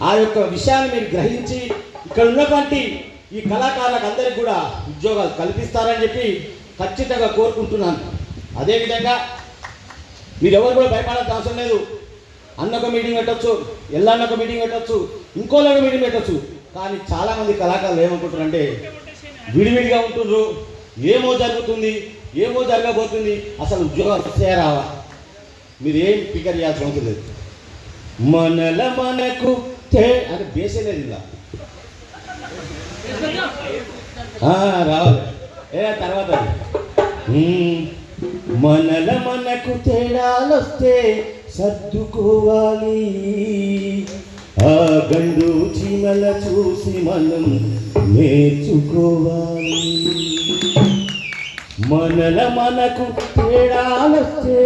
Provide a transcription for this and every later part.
ఆ యొక్క విషయాన్ని మీరు గ్రహించి ఇక్కడ ఉన్నటువంటి ఈ కళాకారులకు అందరికీ కూడా ఉద్యోగాలు కల్పిస్తారని చెప్పి ఖచ్చితంగా కోరుకుంటున్నాను. అదేవిధంగా మీరు ఎవరు కూడా భయపడాల్సిన అవసరం లేదు. అన్నొక మీటింగ్ పెట్టచ్చు, ఎల్లన్నొక మీటింగ్ పెట్టచ్చు, ఇంకోళ్ళొక మీటింగ్ పెట్టచ్చు. కానీ చాలామంది కళాకారులు ఏమనుకుంటారంటే విడివిడిగా ఉంటున్నారు, ఏమో జరుగుతుంది, ఏమో జరగబోతుంది, అసలు ఉద్యోగాలు వస్తాయా రావా, మీరు ఏం ఫికర్ చేయాల్సిన అవసరం లేదు. మనల మనకు అంటే బేసే లేదు ఇలా రావాలి తర్వాత మనల మనకు తేడాలొస్తే సర్దుకోవాలి, ఆ గండు చీమల చూసి మనం నేర్చుకోవాలి. మనల మనకు తేడాలొస్తే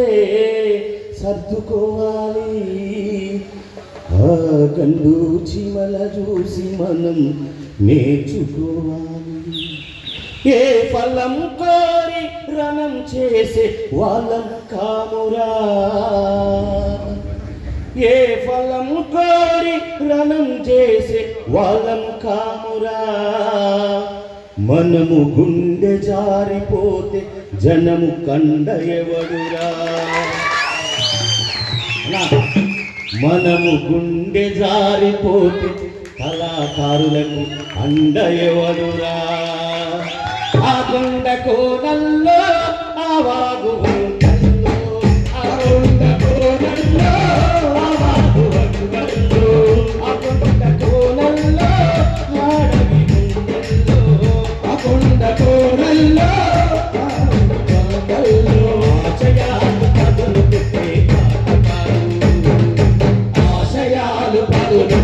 సర్దుకోవాలి, ఆ గండు చీమల చూసి మనం నేర్చుకోవాలి. ఏ ఫలం కోరి రణం చేసే వాళ్ళం కామురా, ఏ ఫలం కోరి రణం చేసే వాళ్ళం కామురా. మనము గుండె జారిపోతే జనము కండ ఎవడురా, మనము గుండె జారిపోతే కళాకారులకు అండ ఎవడురా. ఆ కొండ కోనల్లో ఆ వాగు వంకల్లో, ఆ కొండ కోనల్లో ఆ వాగు వంకల్లో, ఆ కొండ కోనల్లో ఆడవి గుండెల్లో, ఆ కొండ కోనల్లో ఆశయాలు పదులు పెట్టే ఆశయాలు పదులు